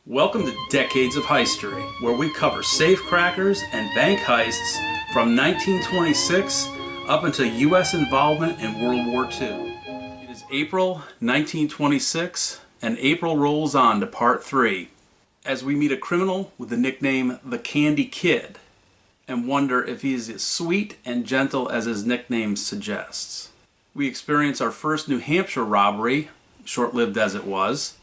Welcome to Decades of Heistery, where we cover safecrackers and bank heists from 1926 up until U.S. involvement in World War II. It is April 1926, and April rolls on to Part 3, as we meet a criminal with the nickname the Candy Kid, and wonder if he is as sweet and gentle as his nickname suggests. We experience our first New Hampshire robbery, short-lived as it was.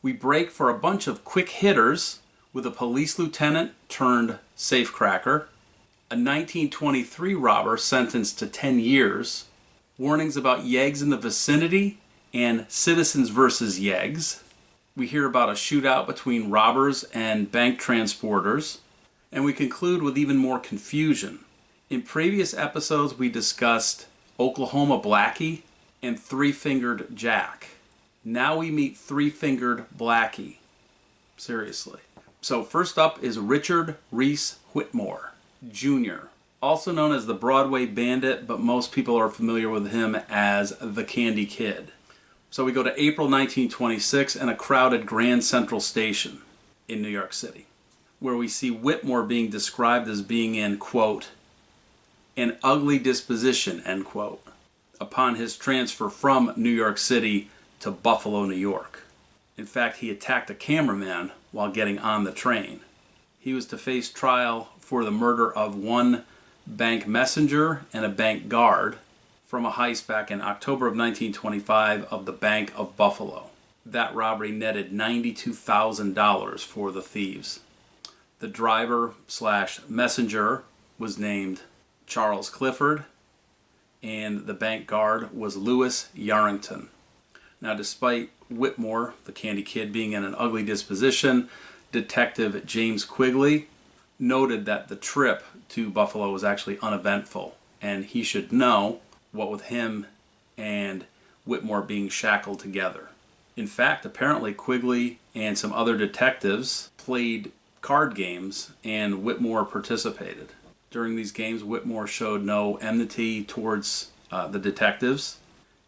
We break for a bunch of quick hitters with a police lieutenant turned safecracker, a 1923 robber sentenced to 10 years, warnings about yeggs in the vicinity, and citizens versus yeggs. We hear about a shootout between robbers and bank transporters, and we conclude with even more confusion. In previous episodes we discussed Oklahoma Blackie and Three-Fingered Jack. Now we meet Three-Fingered Blackie. Seriously. So first up is Richard Reese Whitmore, Jr., also known as the Broadway Bandit, but most people are familiar with him as the Candy Kid. So we go to April 1926 and a crowded Grand Central Station in New York City, where we see Whitmore being described as being in, quote, an ugly disposition, end quote, upon his transfer from New York City to Buffalo, New York. In fact, he attacked a cameraman while getting on the train. He was to face trial for the murder of one bank messenger and a bank guard from a heist back in October of 1925 of the Bank of Buffalo. That robbery netted $92,000 for the thieves. The driver/messenger was named Charles Clifford, and the bank guard was Louis Yarrington. Now, despite Whitmore, the Candy Kid, being in an ugly disposition, Detective James Quigley noted that the trip to Buffalo was actually uneventful, and he should know what with him and Whitmore being shackled together. In fact, apparently Quigley and some other detectives played card games, and Whitmore participated. During these games, Whitmore showed no enmity towards the detectives,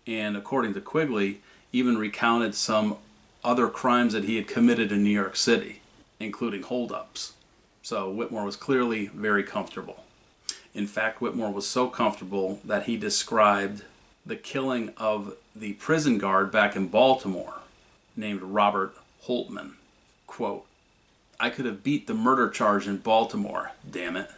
and according to Quigley, even recounted some other crimes that he had committed in New York City, including holdups. So Whitmore was clearly very comfortable. In fact, Whitmore was so comfortable that he described the killing of the prison guard back in Baltimore, named Robert Holtman. Quote, I could have beat the murder charge in Baltimore, damn it.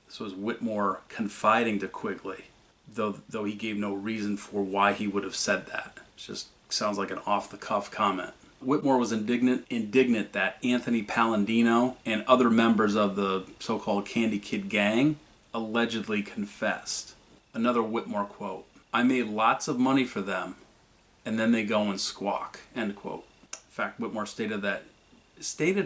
This was Whitmore confiding to Quigley, though he gave no reason for why he would have said that. It's just sounds like an off-the-cuff comment. Whitmore was indignant that Anthony Palladino and other members of the so-called Candy Kid gang allegedly confessed. Another Whitmore quote, I made lots of money for them, and then they go and squawk, end quote. In fact, Whitmore stated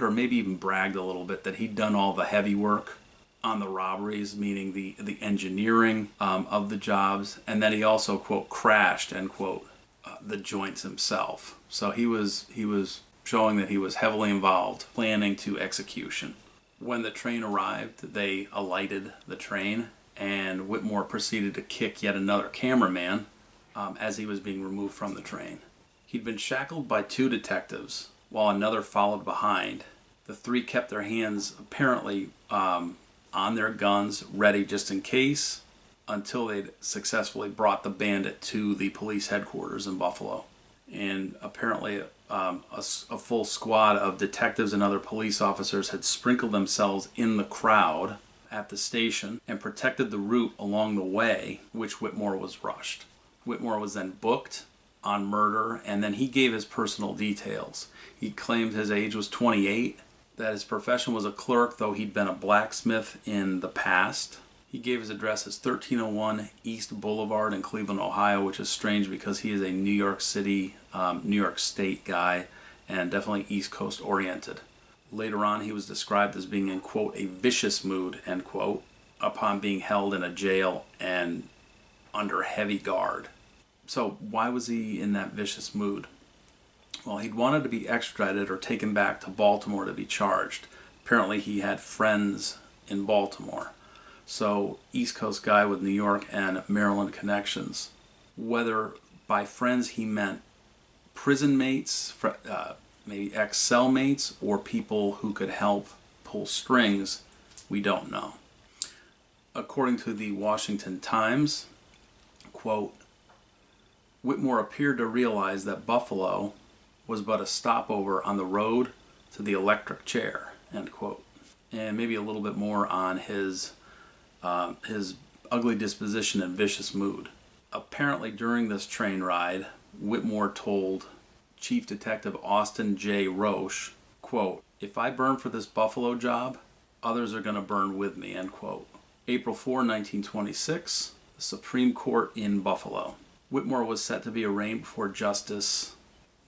or maybe even bragged a little bit that he'd done all the heavy work on the robberies, meaning the engineering of the jobs, and then he also, quote, crashed, end quote, the joints himself. So he was showing that he was heavily involved, planning to execution. When the train arrived, they alighted the train, and Whitmore proceeded to kick yet another cameraman as he was being removed from the train. He'd been shackled by two detectives, while another followed behind. The three kept their hands apparently on their guns, ready just in case, until they'd successfully brought the bandit to the police headquarters in Buffalo. And apparently a full squad of detectives and other police officers had sprinkled themselves in the crowd at the station and protected the route along the way, which Whitmore was rushed. Whitmore was then booked on murder, and then he gave his personal details. He claimed his age was 28, that his profession was a clerk, though he'd been a blacksmith in the past. He gave his address as 1301 East Boulevard in Cleveland, Ohio, which is strange because he is a New York City, New York State guy, and definitely East Coast oriented. Later on, he was described as being in, quote, a vicious mood, end quote, upon being held in a jail and under heavy guard. So why was he in that vicious mood? Well, he'd wanted to be extradited or taken back to Baltimore to be charged. Apparently he had friends in Baltimore. So East Coast guy with New York and Maryland connections. Whether by friends he meant prison mates, maybe ex-cellmates or people who could help pull strings. We don't know. According to the Washington Times, quote, Whitmore appeared to realize that Buffalo was but a stopover on the road to the electric chair, end quote. And maybe a little bit more on his ugly disposition and vicious mood. Apparently during this train ride, Whitmore told Chief Detective Austin J. Roche, quote, if I burn for this Buffalo job, others are going to burn with me, end quote. April 4, 1926, the Supreme Court in Buffalo. Whitmore was set to be arraigned before Justice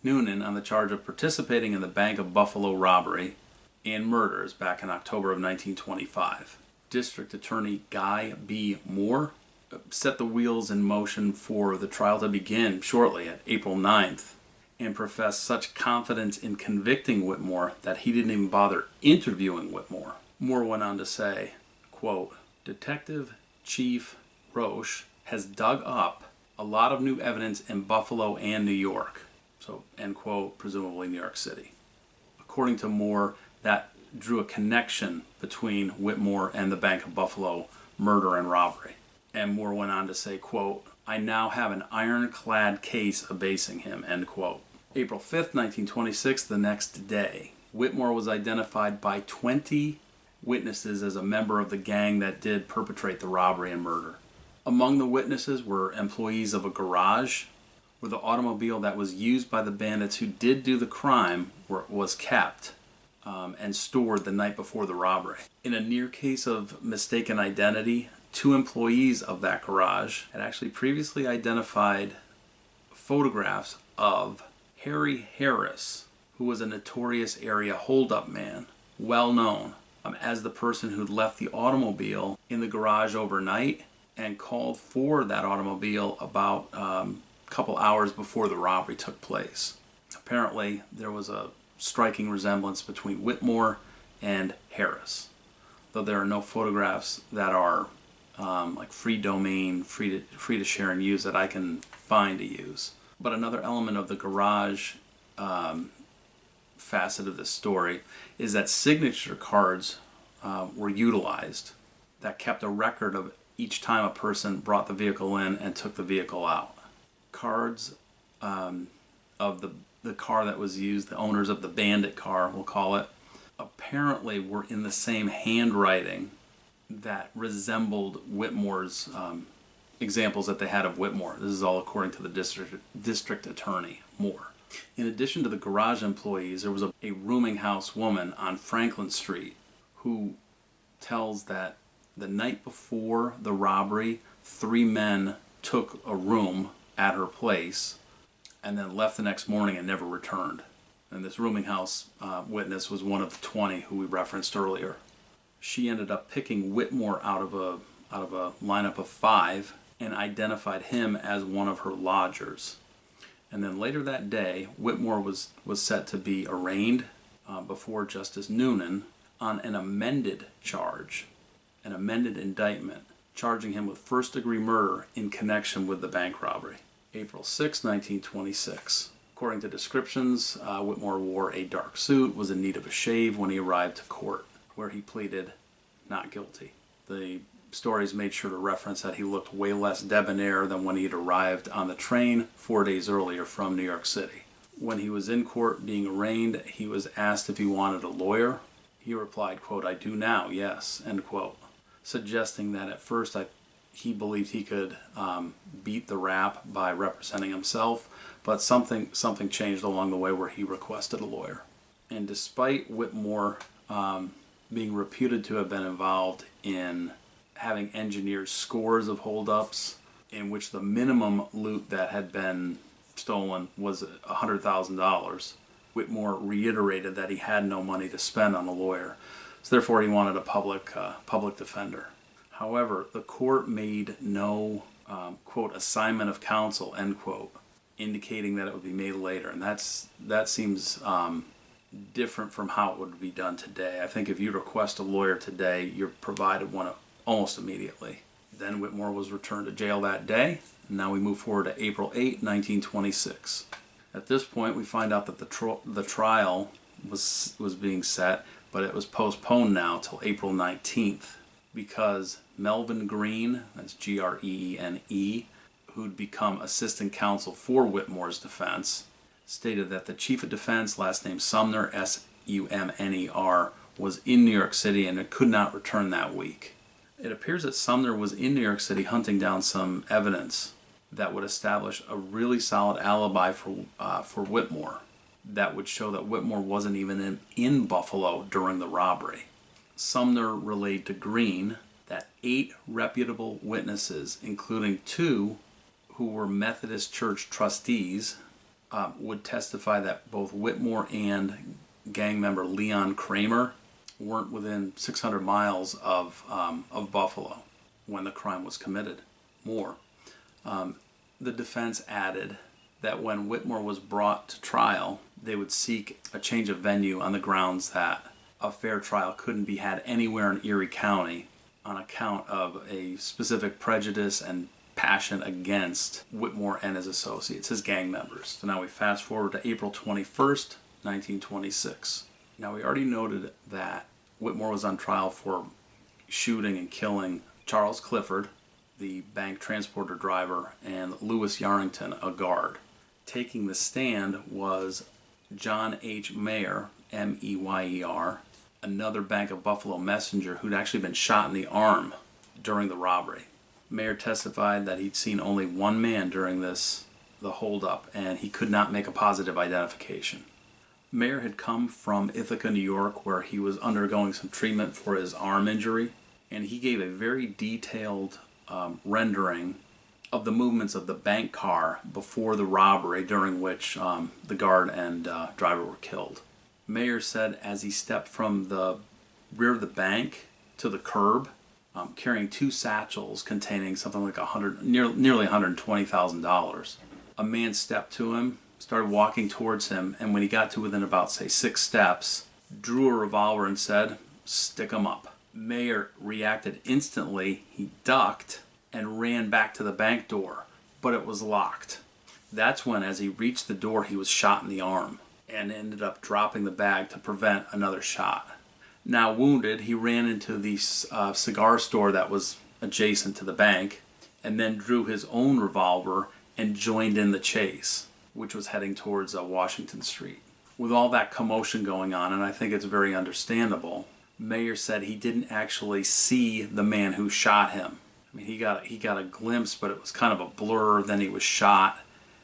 Noonan on the charge of participating in the Bank of Buffalo robbery and murders back in October of 1925. District Attorney Guy B. Moore set the wheels in motion for the trial to begin shortly at April 9th and professed such confidence in convicting Whitmore that he didn't even bother interviewing Whitmore. Moore went on to say, quote, Detective Chief Roche has dug up a lot of new evidence in Buffalo and New York. So, end quote, presumably New York City. According to Moore, that drew a connection between Whitmore and the Bank of Buffalo murder and robbery. And Moore went on to say, quote, I now have an ironclad case abasing him, end quote. April 5th, 1926, the next day, Whitmore was identified by 20 witnesses as a member of the gang that did perpetrate the robbery and murder. Among the witnesses were employees of a garage where the automobile that was used by the bandits who did do the crime was kept and stored the night before the robbery. In a near case of mistaken identity, 2 employees of that garage had actually previously identified photographs of Harry Harris, who was a notorious area holdup man, well known as the person who'd left the automobile in the garage overnight and called for that automobile about a couple hours before the robbery took place. Apparently, there was a striking resemblance between Whitmore and Harris, though there are no photographs that are like free domain, free to share and use that I can find to use. But another element of the garage facet of this story is that signature cards were utilized that kept a record of each time a person brought the vehicle in and took the vehicle out. Cards of the car that was used, the owners of the bandit car, we'll call it, apparently were in the same handwriting that resembled Whitmore's examples that they had of Whitmore. This is all according to the district attorney, Moore. In addition to the garage employees, there was a rooming house woman on Franklin Street who tells that the night before the robbery, 3 men took a room at her place and then left the next morning and never returned. And this rooming house witness was one of the 20 who we referenced earlier. She ended up picking Whitmore out of a lineup of 5 and identified him as one of her lodgers. And then later that day, Whitmore was set to be arraigned before Justice Noonan on an amended charge, an amended indictment, charging him with first-degree murder in connection with the bank robbery. April 6, 1926. According to descriptions, Whitmore wore a dark suit, was in need of a shave when he arrived to court, where he pleaded not guilty. The stories made sure to reference that he looked way less debonair than when he had arrived on the train 4 days earlier from New York City. When he was in court being arraigned, he was asked if he wanted a lawyer. He replied, quote, I do now, yes, end quote, suggesting that at first he believed he could beat the rap by representing himself, but something changed along the way where he requested a lawyer. And despite Whitmore being reputed to have been involved in having engineered scores of holdups in which the minimum loot that had been stolen was $100,000, Whitmore reiterated that he had no money to spend on a lawyer, so therefore he wanted a public defender. However, the court made no, quote, assignment of counsel, end quote, indicating that it would be made later, and that seems different from how it would be done today. I think if you request a lawyer today, you're provided one almost immediately. Then Whitmore was returned to jail that day, and now we move forward to April 8, 1926. At this point, we find out that the trial was being set, but it was postponed now till April 19th because Melvin Green, that's Grene, who'd become assistant counsel for Whitmore's defense, stated that the chief of defense, last name Sumner, Sumner, was in New York City and could not return that week. It appears that Sumner was in New York City hunting down some evidence that would establish a really solid alibi for Whitmore that would show that Whitmore wasn't even in Buffalo during the robbery. Sumner relayed to Green that 8 reputable witnesses, including 2 who were Methodist Church trustees, would testify that both Whitmore and gang member Leon Kramer weren't within 600 miles of Buffalo when the crime was committed. More. The defense added that when Whitmore was brought to trial, they would seek a change of venue on the grounds that a fair trial couldn't be had anywhere in Erie County on account of a specific prejudice and passion against Whitmore and his associates, his gang members. So now we fast forward to April 21st, 1926. Now we already noted that Whitmore was on trial for shooting and killing Charles Clifford, the bank transporter driver, and Lewis Yarrington, a guard. Taking the stand was John H. Mayer, Meyer, another Bank of Buffalo messenger who'd actually been shot in the arm during the robbery. Mayer testified that he'd seen only one man during the holdup, and he could not make a positive identification. Mayer had come from Ithaca, New York, where he was undergoing some treatment for his arm injury, and he gave a very detailed rendering of the movements of the bank car before the robbery, during which the guard and driver were killed. Mayer said as he stepped from the rear of the bank to the curb, carrying 2 satchels containing something like nearly $120,000, a man stepped to him, started walking towards him, and when he got to within about, say, 6 steps, drew a revolver and said, "Stick 'em up." Mayer reacted instantly. He ducked and ran back to the bank door, but it was locked. That's when, as he reached the door, he was shot in the arm and ended up dropping the bag to prevent another shot. Now wounded, he ran into the cigar store that was adjacent to the bank and then drew his own revolver and joined in the chase, which was heading towards Washington Street. With all that commotion going on, and I think it's very understandable, Mayer said he didn't actually see the man who shot him. I mean, he got a glimpse, but it was kind of a blur. Then he was shot,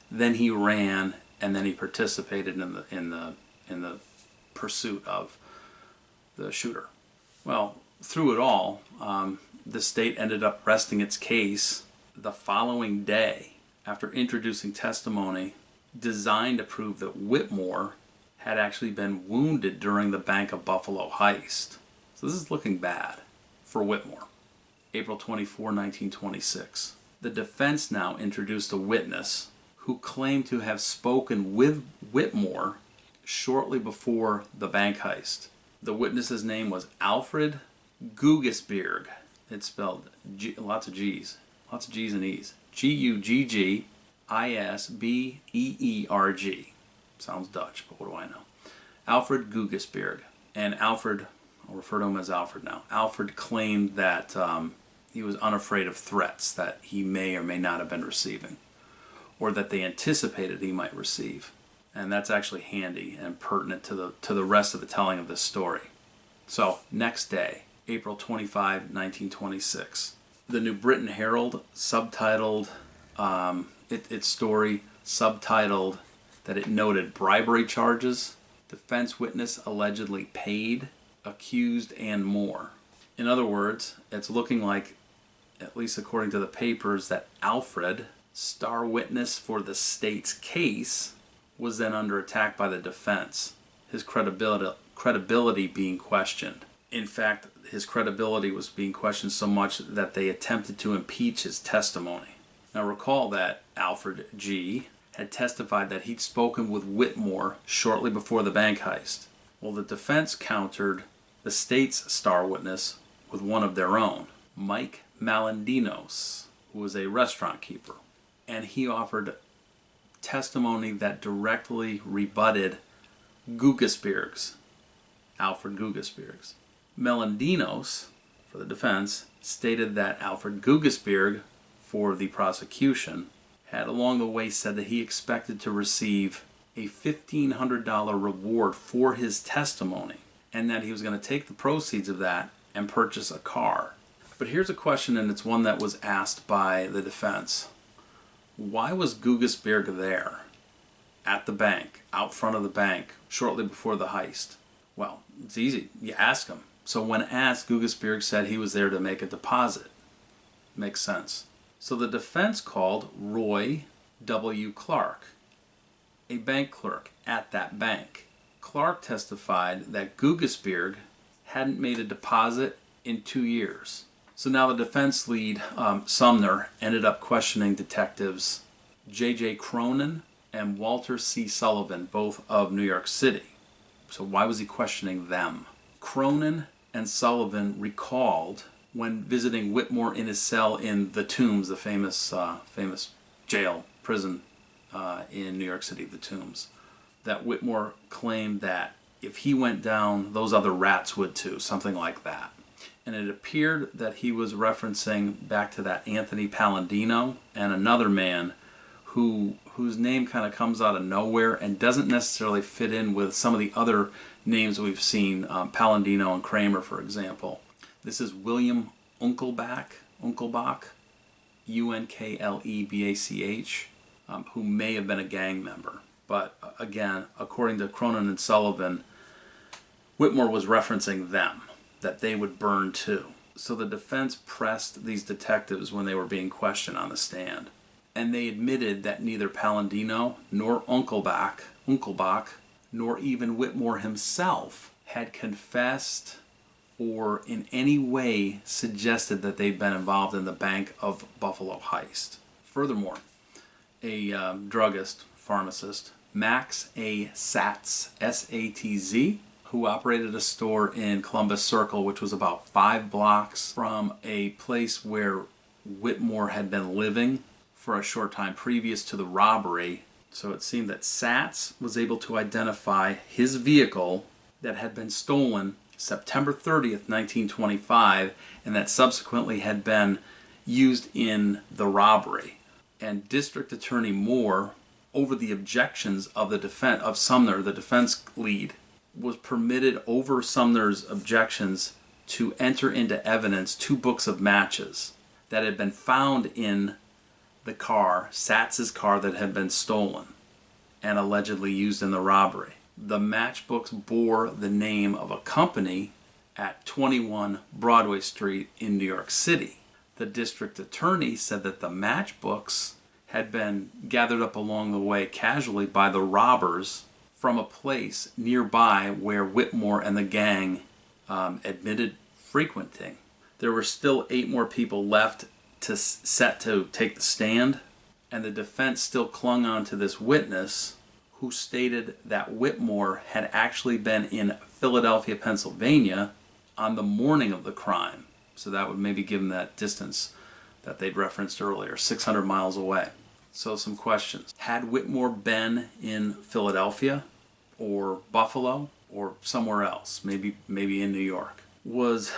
then he ran, and then he participated in the pursuit of the shooter. Well, through it all, the state ended up resting its case the following day after introducing testimony designed to prove that Whitmore had actually been wounded during the Bank of Buffalo heist. So this is looking bad for Whitmore. April 24, 1926. The defense now introduced a witness who claimed to have spoken with Whitmore shortly before the bank heist. The witness's name was Alfred Gugisbeerg. It's spelled lots of G's and E's. Guggisbeerg. Sounds Dutch, but what do I know? Alfred Gugisbeerg. And Alfred, I'll refer to him as Alfred now. Alfred claimed that he was unafraid of threats that he may or may not have been receiving, or that they anticipated he might receive. And that's actually handy and pertinent to the rest of the telling of this story. So, next day, April 25, 1926. The New Britain Herald subtitled its story, subtitled that it noted bribery charges, defense witness allegedly paid, accused, and more. In other words, it's looking like, at least according to the papers, that Alfred, star witness for the state's case, was then under attack by the defense, his credibility being questioned. In fact, his credibility was being questioned so much that they attempted to impeach his testimony. Now recall that Alfred G. had testified that he'd spoken with Whitmore shortly before the bank heist. Well, the defense countered the state's star witness with one of their own, Mike Melandinos, who was a restaurant keeper. And he offered testimony that directly rebutted Gugisbeerg's, Alfred Gugisbeerg's. Melandinos, for the defense, stated that Alfred Gugisbeerg, for the prosecution, had along the way said that he expected to receive a $1,500 reward for his testimony, and that he was going to take the proceeds of that and purchase a car. But here's a question, and it's one that was asked by the defense. Why was Gugisbeerg there at the bank, out front of the bank, shortly before the heist? Well, it's easy. You ask him. So when asked, Gugisbeerg said he was there to make a deposit. Makes sense. So the defense called Roy W. Clark, a bank clerk at that bank. Clark testified that Gugisbeerg hadn't made a deposit in 2 years. So now the defense lead, Sumner, ended up questioning detectives J.J. Cronin and Walter C. Sullivan, both of New York City. So why was he questioning them? Cronin and Sullivan recalled when visiting Whitmore in his cell in the Tombs, the famous jail, prison in New York City, the Tombs, that Whitmore claimed that if he went down, those other rats would too, something like that. And it appeared that he was referencing back to that Anthony Palladino and another man whose name kind of comes out of nowhere and doesn't necessarily fit in with some of the other names we've seen, Palladino and Kramer, for example. This is William Unkelbach, Unkelebach, who may have been a gang member. But again, according to Cronin and Sullivan, Whitmore was referencing them, that they would burn too. So the defense pressed these detectives when they were being questioned on the stand. And they admitted that neither Palladino nor Unkelbach, nor even Whitmore himself had confessed or in any way suggested that they'd been involved in the Bank of Buffalo heist. Furthermore, a druggist, pharmacist, Max A. Satz, S-A-T-Z, who operated a store in Columbus Circle, which was about 5 blocks from a place where Whitmore had been living for a short time previous to the robbery. So it seemed that Satz was able to identify his vehicle that had been stolen September 30th, 1925, and that subsequently had been used in the robbery. And District Attorney Moore, over the objections of of Sumner, the defense lead, was permitted over Sumner's objections to enter into evidence 2 books of matches that had been found in the car, Satz's car, that had been stolen and allegedly used in the robbery. The matchbooks bore the name of a company at 21 Broadway Street in New York City. The district attorney said that the matchbooks had been gathered up along the way casually by the robbers from a place nearby where Whitmore and the gang admitted frequenting. There were still 8 more people left set to take the stand, and the defense still clung on to this witness who stated that Whitmore had actually been in Philadelphia, Pennsylvania on the morning of the crime. So that would maybe give them that distance that they'd referenced earlier, 600 miles away. So some questions. Had Whitmore been in Philadelphia or Buffalo or somewhere else, maybe in New York? Was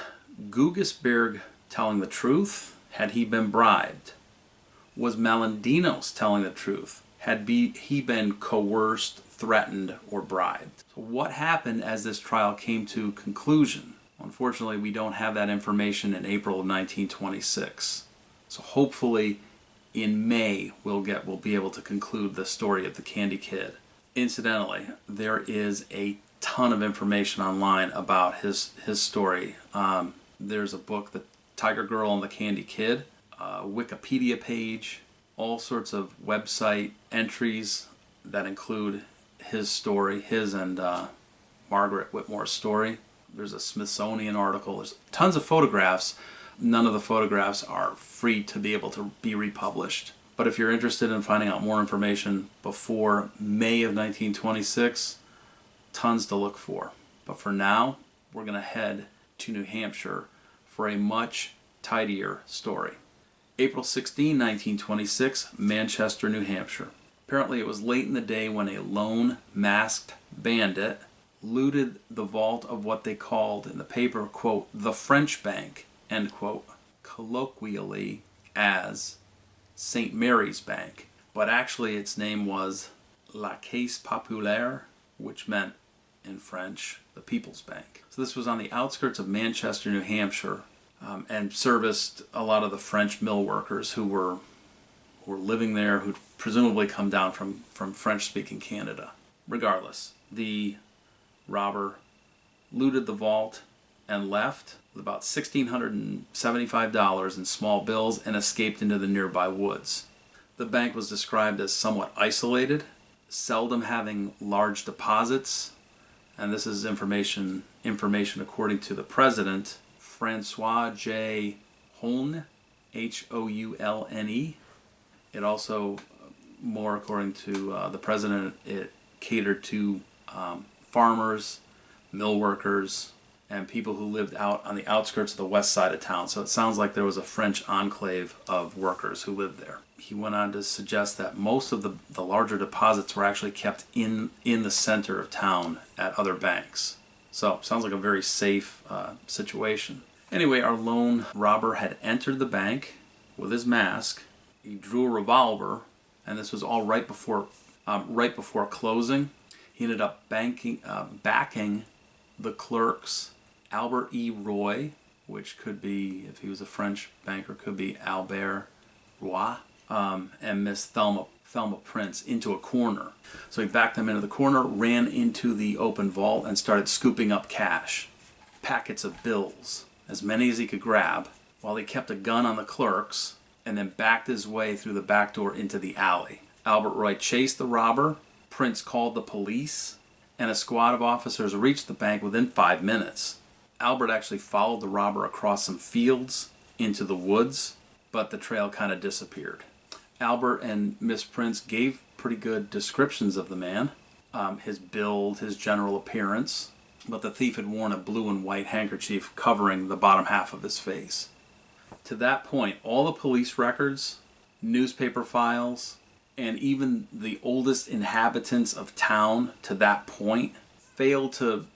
Gugisbeerg telling the truth? Had he been bribed? Was Melandinos telling the truth? Had he been coerced, threatened, or bribed? So what happened as this trial came to conclusion? Unfortunately, we don't have that information in April of 1926. So hopefully in May we'll be able to conclude the story of the Candy Kid. Incidentally, there is a ton of information online about his story. There's a book, The Tiger Girl and the Candy Kid, a Wikipedia page, all sorts of website entries that include his story, his and Margaret Whitmore's story. There's a Smithsonian article. There's tons of photographs. None of the photographs are free to be able to be republished. But if you're interested in finding out more information before May of 1926, tons to look for. But for now, we're going to head to New Hampshire for a much tidier story. April 16, 1926, Manchester, New Hampshire. Apparently it was late in the day when a lone masked bandit looted the vault of what they called in the paper, quote, the French Bank, end quote, colloquially as St. Mary's Bank. But actually its name was La Caisse Populaire, which meant in French, the People's Bank. So this was on the outskirts of Manchester, New Hampshire, and serviced a lot of the French mill workers who were living there, who'd presumably come down from French-speaking Canada. Regardless, the robber looted the vault and left with about $1,675 in small bills and escaped into the nearby woods. The bank was described as somewhat isolated, seldom having large deposits, and this is information according to the president, Francois J. Houlne, Houlne. It also, more according to the president, it catered to farmers, mill workers, and people who lived out on the outskirts of the west side of town. So it sounds like there was a French enclave of workers who lived there. He went on to suggest that most of the larger deposits were actually kept in the center of town at other banks. So sounds like a very safe situation. Anyway, our lone robber had entered the bank with his mask. He drew a revolver, and this was all right before closing. He ended up backing the clerks Albert E. Roy, which could be, if he was a French banker, could be Albert Roy, and Miss Thelma Prince into a corner. So he backed them into the corner, ran into the open vault, and started scooping up cash. Packets of bills, as many as he could grab, while he kept a gun on the clerks, and then backed his way through the back door into the alley. Albert Roy chased the robber. Prince called the police, and a squad of officers reached the bank within 5 minutes. Albert actually followed the robber across some fields into the woods, but the trail kind of disappeared. Albert and Miss Prince gave pretty good descriptions of the man, his build, his general appearance, but the thief had worn a blue and white handkerchief covering the bottom half of his face. To that point, all the police records, newspaper files, and even the oldest inhabitants of town to that point failed to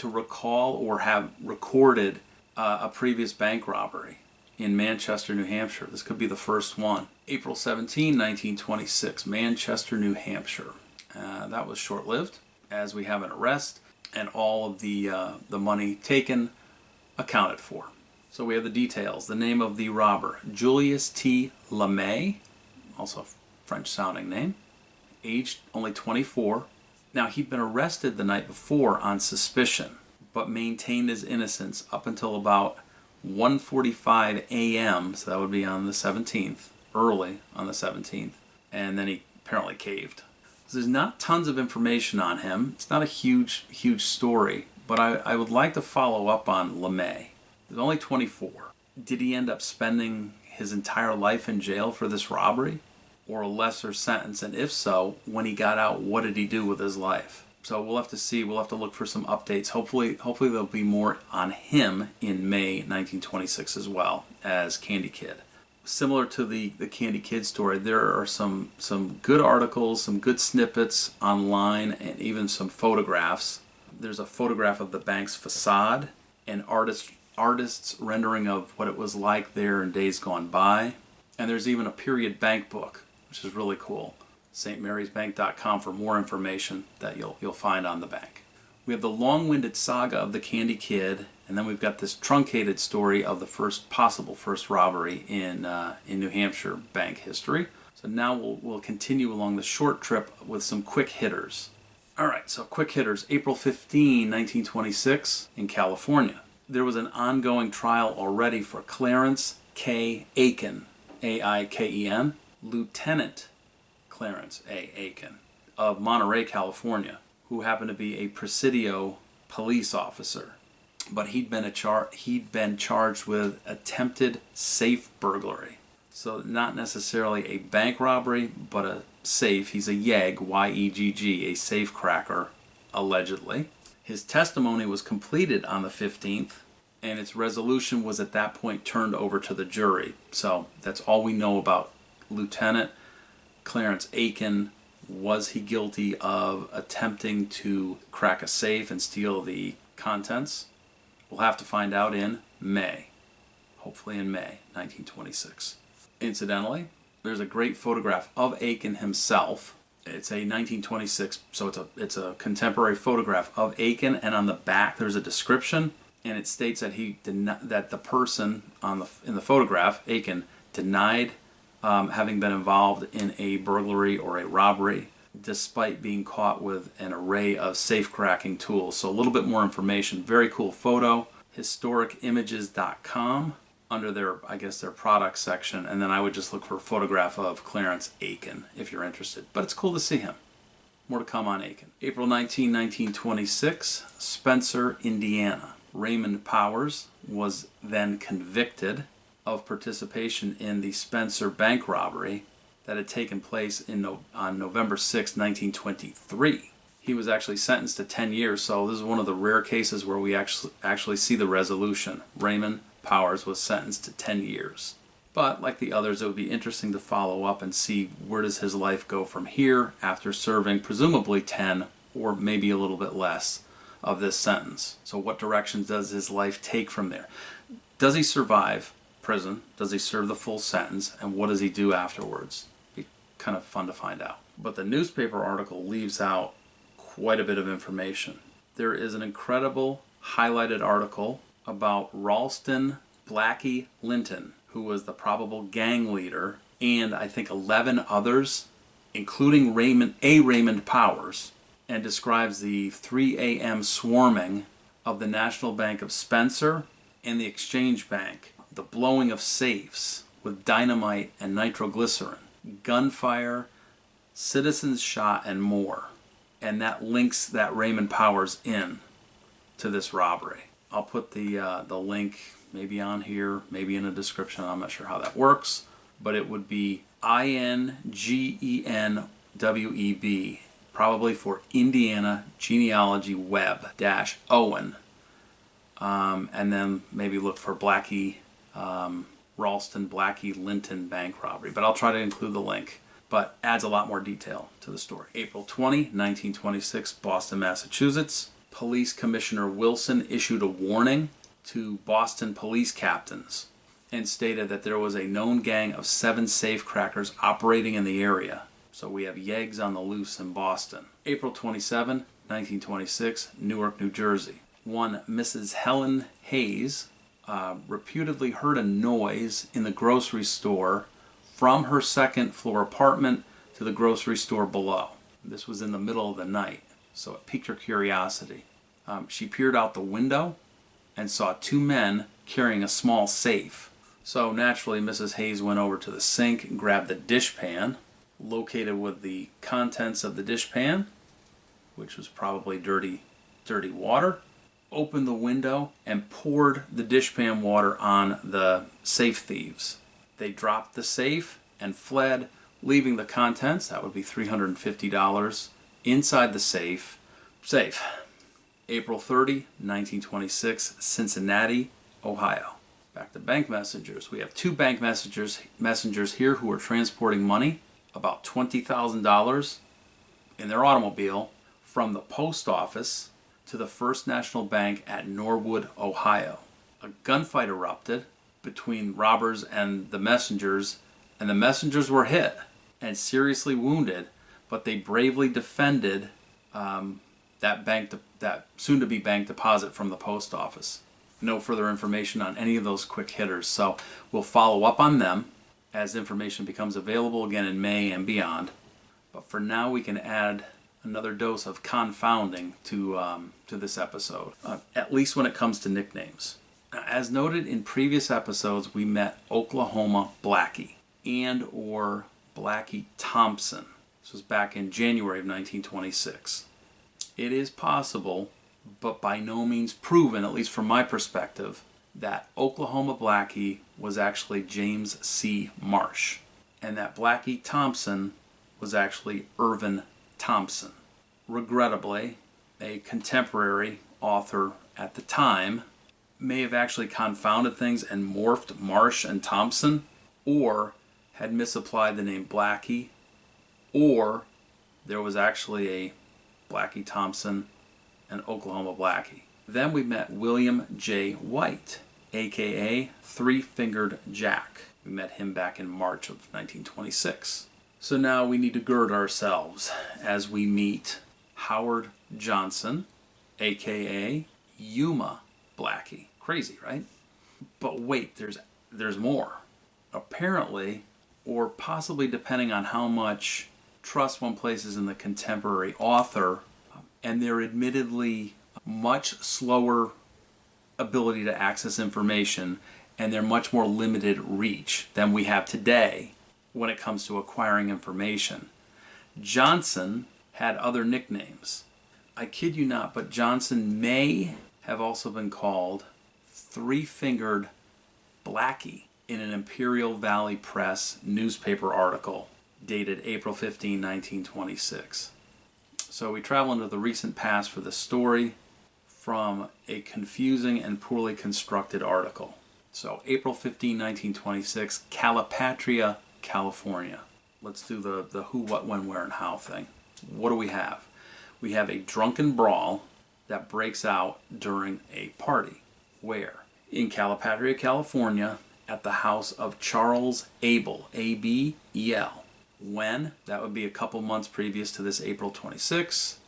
recall or have recorded a previous bank robbery in Manchester, New Hampshire. This could be the first one. April 17, 1926, Manchester, New Hampshire. That was short-lived, as we have an arrest and all of the money taken accounted for. So we have the details. The name of the robber, Julius T. LeMay, also a French-sounding name, aged only 24. Now, he'd been arrested the night before on suspicion, but maintained his innocence up until about 1:45 a.m., so that would be on the 17th, early on the 17th, and then he apparently caved. So there's not tons of information on him. It's not a huge story, but I would like to follow up on LeMay. He's only 24. Did he end up spending his entire life in jail for this robbery? Or a lesser sentence, and if so, when he got out, what did he do with his life? So we'll have to see. We'll have to look for some updates. Hopefully there'll be more on him in May 1926 as well as Candy Kid. Similar to the Candy Kid story, there are some good articles, some good snippets online, and even some photographs. There's a photograph of the bank's facade, an artist's rendering of what it was like there in days gone by, and there's even a period bank book, which is really cool. stmarysbank.com for more information that you'll find on the bank. We have the long-winded saga of the Candy Kid, and then we've got this truncated story of the possible first robbery in New Hampshire bank history. So now we'll continue along the short trip with some quick hitters. All right, so quick hitters. April 15, 1926 in California. There was an ongoing trial already for Clarence K Aiken, A-I-K-E-N, Lieutenant Clarence A. Aiken of Monterey, California, who happened to be a Presidio police officer. But he'd been charged with attempted safe burglary. So not necessarily a bank robbery, but a safe. He's a yegg, Y-E-G-G, a safe cracker, allegedly. His testimony was completed on the 15th, and its resolution was at that point turned over to the jury. So that's all we know about Lieutenant Clarence Aiken Was he guilty of attempting to crack a safe and steal the contents? We'll have to find out in May. Hopefully in May 1926. Incidentally, there's a great photograph of Aiken himself. It's a 1926, so it's a contemporary photograph of Aiken, and on the back there's a description, and it states that that the person in the photograph, Aiken, denied having been involved in a burglary or a robbery, despite being caught with an array of safe cracking tools. So a little bit more information. Very cool photo. HistoricImages.com under their, I guess, their product section, and then I would just look for a photograph of Clarence Aiken if you're interested. But it's cool to see him. More to come on Aiken. April 19, 1926, Spencer, Indiana. Raymond Powers was then convicted of participation in the Spencer bank robbery that had taken place on November 6, 1923. He was actually sentenced to 10 years, so this is one of the rare cases where we actually see the resolution. Raymond Powers was sentenced to 10 years. But like the others, it would be interesting to follow up and see where does his life go from here after serving presumably 10 or maybe a little bit less of this sentence. So what directions does his life take from there? Does he survive prison? Does he serve the full sentence? And what does he do afterwards? Be kind of fun to find out. But the newspaper article leaves out quite a bit of information. There is an incredible highlighted article about Ralston Blackie Linton, who was the probable gang leader, and I think 11 others, including Raymond Powers, and describes the 3 a.m. swarming of the National Bank of Spencer and the Exchange Bank, the blowing of safes with dynamite and nitroglycerin, gunfire, citizens shot, and more. And that links that Raymond Powers in to this robbery. I'll put the link maybe on here, maybe in a description. I'm not sure how that works, but it would be INGENWEB, probably for Indiana Genealogy Web -Owen, and then maybe look for Blackie, Ralston Blackie Linton bank robbery. But I'll try to include the link. But adds a lot more detail to the story. April 20, 1926, Boston, Massachusetts. Police Commissioner Wilson issued a warning to Boston police captains and stated that there was a known gang of 7 safecrackers operating in the area. So we have yeggs on the loose in Boston. April 27, 1926, Newark, New Jersey. One Mrs. Helen Hayes reputedly heard a noise in the grocery store from her second-floor apartment to the grocery store below. This was in the middle of the night, so it piqued her curiosity. She peered out the window and saw 2 men carrying a small safe. So naturally, Mrs. Hayes went over to the sink and grabbed the dishpan, located with the contents of the dishpan, which was probably dirty water, opened the window and poured the dishpan water on the safe thieves. They dropped the safe and fled, leaving the contents, that would be $350, inside the safe. April 30, 1926, Cincinnati, Ohio. Back to bank messengers. We have 2 bank messengers here who are transporting money, about $20,000 in their automobile, from the post office to the First National Bank at Norwood, Ohio. A gunfight erupted between robbers and the messengers were hit and seriously wounded, but they bravely defended that soon-to-be bank deposit from the post office. No further information on any of those quick hitters, so we'll follow up on them as information becomes available again in May and beyond. But for now, we can add another dose of confounding to this episode, at least when it comes to nicknames. As noted in previous episodes, we met Oklahoma Blackie and or Blackie Thompson. This was back in January of 1926. It is possible, but by no means proven, at least from my perspective, that Oklahoma Blackie was actually James C. Marsh, and that Blackie Thompson was actually Irvin Thompson. Regrettably, a contemporary author at the time may have actually confounded things and morphed Marsh and Thompson, or had misapplied the name Blackie, or there was actually a Blackie Thompson and Oklahoma Blackie. Then we met William J. White, aka Three-Fingered Jack. We met him back in March of 1926. So now we need to gird ourselves as we meet Howard Johnson, aka Yuma Blackie. Crazy, right? But wait, there's more. Apparently, or possibly depending on how much trust one places in the contemporary author, and their admittedly much slower ability to access information and their much more limited reach than we have today when it comes to acquiring information. Johnson had other nicknames. I kid you not, but Johnson may have also been called Three-Fingered Blackie in an Imperial Valley Press newspaper article dated April 15, 1926. So we travel into the recent past for the story from a confusing and poorly constructed article. So April 15, 1926, Calipatria, California. Let's do the who, what, when, where, and how thing. What do we have? We have a drunken brawl that breaks out during a party. Where? In Calipatria, California, at the house of Charles Abel, A-B-E-L. When? That would be a couple months previous to this April 26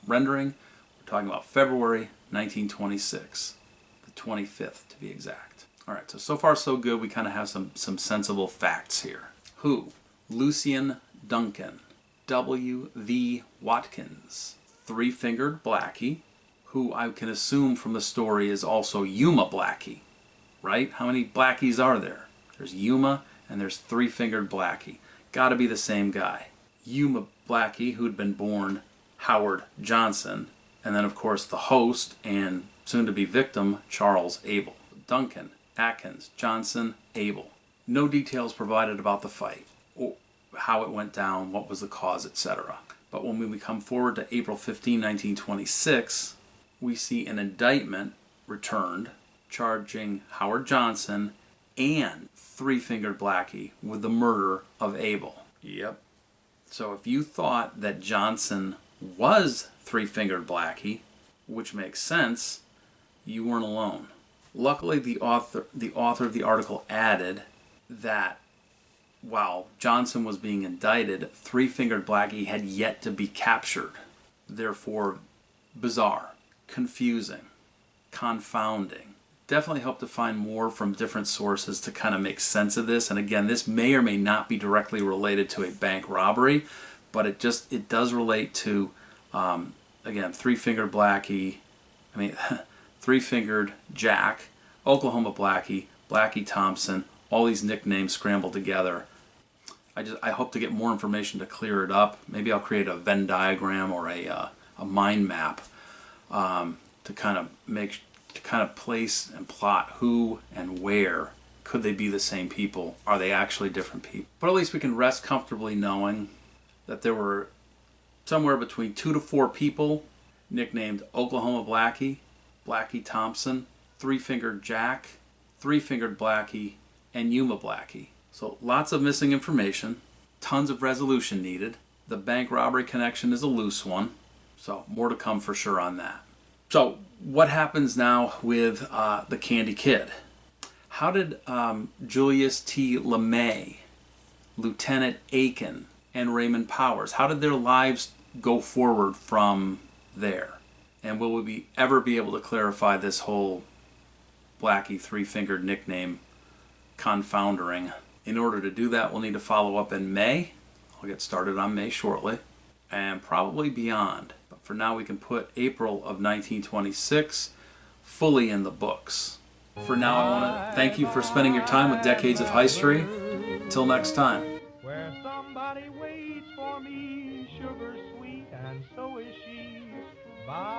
rendering. We're talking about February 1926, the 25th to be exact. All right, so far so good. We kind of have some sensible facts here. Who? Lucian Duncan, W.V. Watkins, Three-Fingered Blackie, who I can assume from the story is also Yuma Blackie, right? How many Blackies are there? There's Yuma and there's Three-Fingered Blackie. Got to be the same guy. Yuma Blackie, who'd been born Howard Johnson, and then of course the host and soon-to-be victim, Charles Abel. Duncan, Atkins, Johnson, Abel. No details provided about the fight, or how it went down, what was the cause, etc. But when we come forward to April 15, 1926, we see an indictment returned charging Howard Johnson and Three-Fingered Blackie with the murder of Abel. Yep. So if you thought that Johnson was Three-Fingered Blackie, which makes sense, you weren't alone. Luckily, the author of the article added that while Johnson was being indicted, Three-Fingered Blackie had yet to be captured. Therefore, bizarre, confusing, confounding. Definitely hope to find more from different sources to kind of make sense of this. And again, this may or may not be directly related to a bank robbery, but it does relate to, again, Three-Fingered Blackie, Three-Fingered Jack, Oklahoma Blackie, Blackie Thompson, all these nicknames scrambled together. I hope to get more information to clear it up. Maybe I'll create a Venn diagram or a mind map to kind of place and plot who and where. Could they be the same people? Are they actually different people? But at least we can rest comfortably knowing that there were somewhere between 2 to 4 people nicknamed Oklahoma Blackie, Blackie Thompson, Three-Fingered Jack, Three-Fingered Blackie, and Yuma Blackie. So lots of missing information, tons of resolution needed. The bank robbery connection is a loose one, so more to come for sure on that. So what happens now with the Candy Kid? How did Julius T. LeMay, Lieutenant Aiken, and Raymond Powers, how did their lives go forward from there? And will we ever be able to clarify this whole Blackie Three-Fingered nickname confoundering? In order to do that, we'll need to follow up in May. I'll get started on May shortly, and probably beyond. But for now, we can put April of 1926 fully in the books. For now, I want to thank you for spending your time with Decades of History. Till next time. Where somebody waits for me, sugar sweet, and so is she. By